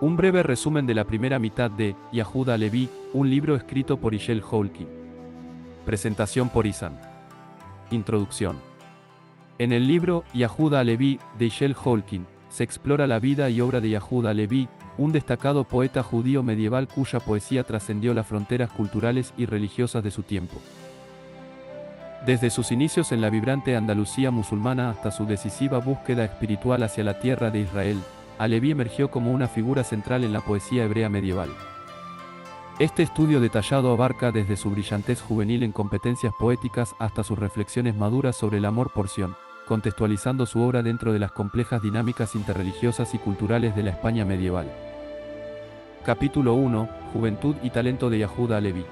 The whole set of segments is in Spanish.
Un breve resumen de la primera mitad de Yehuda Halevi, un libro escrito por Ishel Holkin. Presentación por Isan. Introducción. En el libro Yehuda Halevi, de Ishel Holkin, se explora la vida y obra de Yehuda Halevi, un destacado poeta judío medieval cuya poesía trascendió las fronteras culturales y religiosas de su tiempo. Desde sus inicios en la vibrante Andalucía musulmana hasta su decisiva búsqueda espiritual hacia la tierra de Israel, Halevi emergió como una figura central en la poesía hebrea medieval. Este estudio detallado abarca desde su brillantez juvenil en competencias poéticas hasta sus reflexiones maduras sobre el amor por Sion, contextualizando su obra dentro de las complejas dinámicas interreligiosas y culturales de la España medieval. Capítulo 1. Juventud y talento de Yehuda Halevi.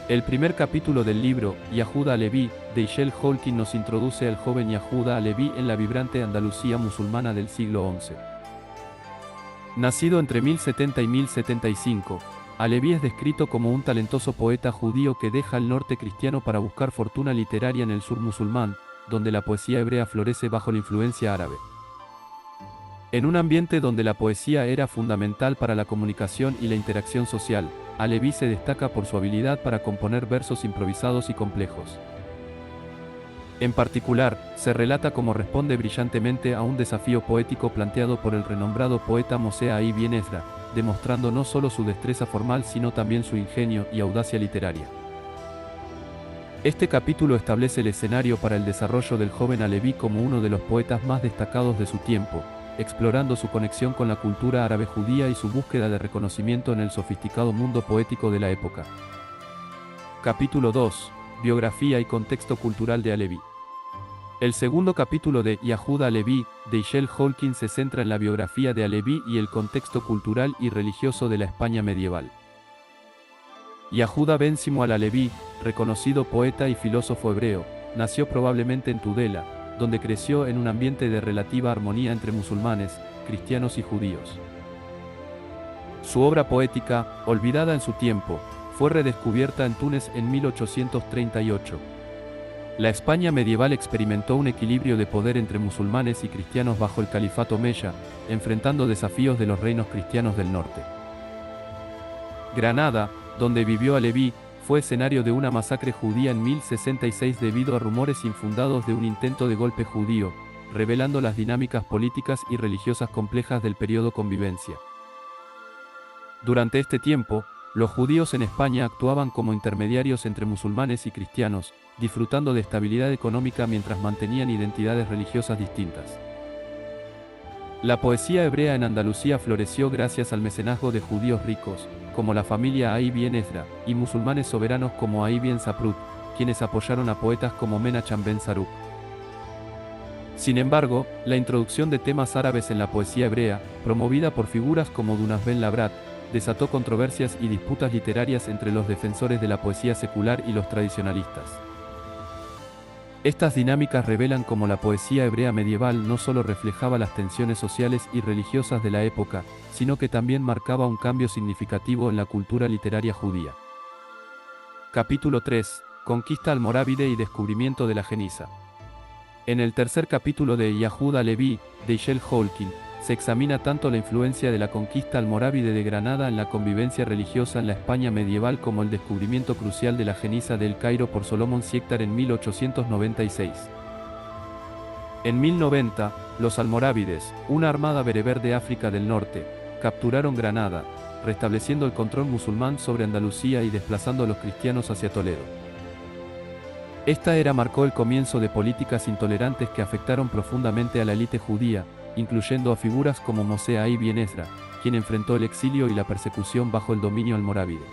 El primer capítulo del libro, Yehuda Halevi, de Ishel Holkin nos introduce al joven Yehuda Halevi en la vibrante Andalucía musulmana del siglo XI. Nacido entre 1070 y 1075, Halevi es descrito como un talentoso poeta judío que deja el norte cristiano para buscar fortuna literaria en el sur musulmán, donde la poesía hebrea florece bajo la influencia árabe. En un ambiente donde la poesía era fundamental para la comunicación y la interacción social, Halevi se destaca por su habilidad para componer versos improvisados y complejos. En particular, se relata cómo responde brillantemente a un desafío poético planteado por el renombrado poeta Moshe Ibn Ezra, demostrando no solo su destreza formal sino también su ingenio y audacia literaria. Este capítulo establece el escenario para el desarrollo del joven Halevi como uno de los poetas más destacados de su tiempo, explorando su conexión con la cultura árabe judía y su búsqueda de reconocimiento en el sofisticado mundo poético de la época. Capítulo 2. Biografía y contexto cultural de Halevi. El segundo capítulo de Yehuda Halevi, de Ishel Holkin, se centra en la biografía de Halevi y el contexto cultural y religioso de la España medieval. Yehuda ben Simuel Halevi, reconocido poeta y filósofo hebreo, nació probablemente en Tudela, donde creció en un ambiente de relativa armonía entre musulmanes, cristianos y judíos. Su obra poética, olvidada en su tiempo, fue redescubierta en Túnez en 1838. La España medieval experimentó un equilibrio de poder entre musulmanes y cristianos bajo el califato Omeya, enfrentando desafíos de los reinos cristianos del norte. Granada, donde vivió Halevi, fue escenario de una masacre judía en 1066 debido a rumores infundados de un intento de golpe judío, revelando las dinámicas políticas y religiosas complejas del periodo convivencia. Durante este tiempo, los judíos en España actuaban como intermediarios entre musulmanes y cristianos, disfrutando de estabilidad económica mientras mantenían identidades religiosas distintas. La poesía hebrea en Andalucía floreció gracias al mecenazgo de judíos ricos, como la familia Ibn Ezra, y musulmanes soberanos como Ibn Saprut, quienes apoyaron a poetas como Menachem ben Saruk. Sin embargo, la introducción de temas árabes en la poesía hebrea, promovida por figuras como Dunas ben Labrat, desató controversias y disputas literarias entre los defensores de la poesía secular y los tradicionalistas. Estas dinámicas revelan cómo la poesía hebrea medieval no solo reflejaba las tensiones sociales y religiosas de la época, sino que también marcaba un cambio significativo en la cultura literaria judía. Capítulo 3. Conquista almorávide y descubrimiento de la Geniza. En el tercer capítulo de Yehuda Halevi, de Ishel Holkin, se examina tanto la influencia de la conquista almorávide de Granada en la convivencia religiosa en la España medieval como el descubrimiento crucial de la Geniza de El Cairo por Solomon Siectar en 1896. En 1090, los almorávides, una armada bereber de África del Norte, capturaron Granada, restableciendo el control musulmán sobre Andalucía y desplazando a los cristianos hacia Toledo. Esta era marcó el comienzo de políticas intolerantes que afectaron profundamente a la élite judía, incluyendo a figuras como Moshe Ibn Ezra, quien enfrentó el exilio y la persecución bajo el dominio almorávide.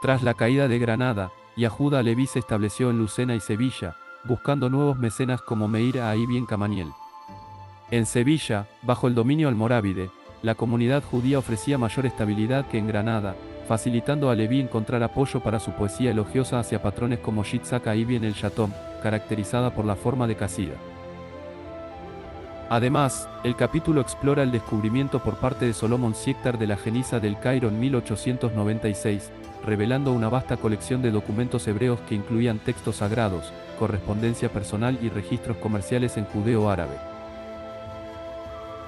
Tras la caída de Granada, Yehuda Halevi se estableció en Lucena y Sevilla, buscando nuevos mecenas como Meir Ibn Kamaniel. En Sevilla, bajo el dominio almorávide, la comunidad judía ofrecía mayor estabilidad que en Granada, facilitando a Halevi encontrar apoyo para su poesía elogiosa hacia patrones como Yitzhak Ibn el-Shatom, caracterizada por la forma de casida. Además, el capítulo explora el descubrimiento por parte de Solomon Siectar de la Geniza del Cairo en 1896, revelando una vasta colección de documentos hebreos que incluían textos sagrados, correspondencia personal y registros comerciales en judeo-árabe.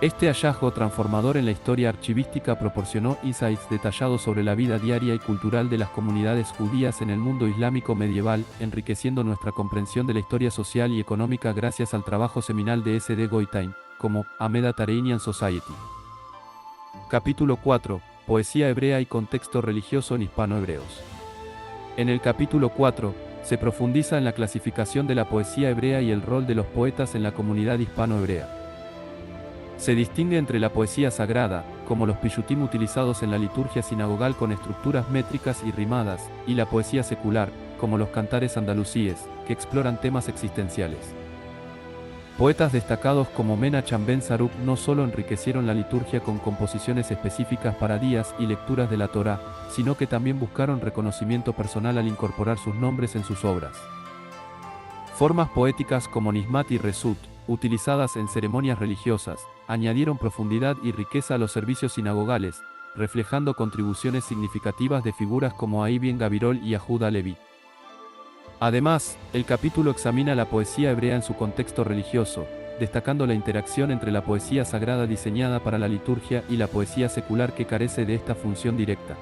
Este hallazgo transformador en la historia archivística proporcionó insights detallados sobre la vida diaria y cultural de las comunidades judías en el mundo islámico medieval, enriqueciendo nuestra comprensión de la historia social y económica gracias al trabajo seminal de S. D. Goitain, como A Mediterranean Society. Capítulo 4. Poesía hebrea y contexto religioso en hispano-hebreos. En el capítulo 4, se profundiza en la clasificación de la poesía hebrea y el rol de los poetas en la comunidad hispano-hebrea. Se distingue entre la poesía sagrada, como los piyutim utilizados en la liturgia sinagogal con estructuras métricas y rimadas, y la poesía secular, como los cantares andalusíes, que exploran temas existenciales. Poetas destacados como Menachem ben Saruk no solo enriquecieron la liturgia con composiciones específicas para días y lecturas de la Torá, sino que también buscaron reconocimiento personal al incorporar sus nombres en sus obras. Formas poéticas como Nismat y Resut, utilizadas en ceremonias religiosas, añadieron profundidad y riqueza a los servicios sinagogales, reflejando contribuciones significativas de figuras como Ahí ben Gabirol y Yehuda Leví. Además, el capítulo examina la poesía hebrea en su contexto religioso, destacando la interacción entre la poesía sagrada diseñada para la liturgia y la poesía secular que carece de esta función directa.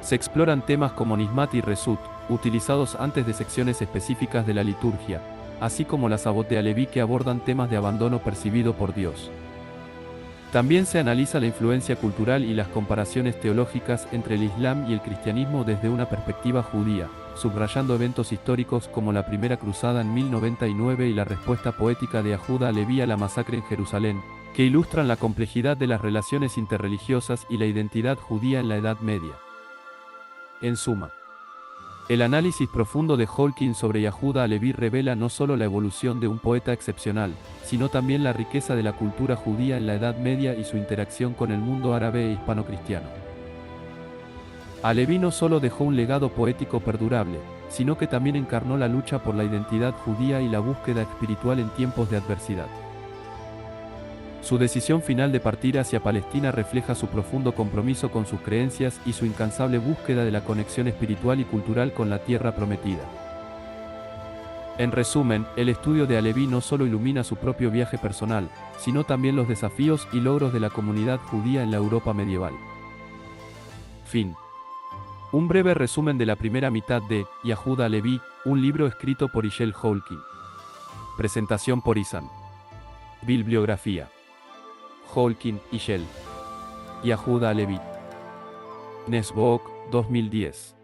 Se exploran temas como Nismat y Resut, utilizados antes de secciones específicas de la liturgia, así como las Avot de Aleví que abordan temas de abandono percibido por Dios. También se analiza la influencia cultural y las comparaciones teológicas entre el Islam y el cristianismo desde una perspectiva judía, subrayando eventos históricos como la Primera Cruzada en 1099 y la respuesta poética de Yehuda Aleví a la masacre en Jerusalén, que ilustran la complejidad de las relaciones interreligiosas y la identidad judía en la Edad Media. En suma, el análisis profundo de Holkin sobre Yehuda Aleví revela no solo la evolución de un poeta excepcional, sino también la riqueza de la cultura judía en la Edad Media y su interacción con el mundo árabe e hispano-cristiano. Aleví no solo dejó un legado poético perdurable, sino que también encarnó la lucha por la identidad judía y la búsqueda espiritual en tiempos de adversidad. Su decisión final de partir hacia Palestina refleja su profundo compromiso con sus creencias y su incansable búsqueda de la conexión espiritual y cultural con la tierra prometida. En resumen, el estudio de Aleví no solo ilumina su propio viaje personal, sino también los desafíos y logros de la comunidad judía en la Europa medieval. Fin. Un breve resumen de la primera mitad de Yehuda Aleví, un libro escrito por Ishel Holkin. Presentación por Isan. Bibliografía. Holkin, Ishel. Yehuda Aleví. Nesbook, 2010.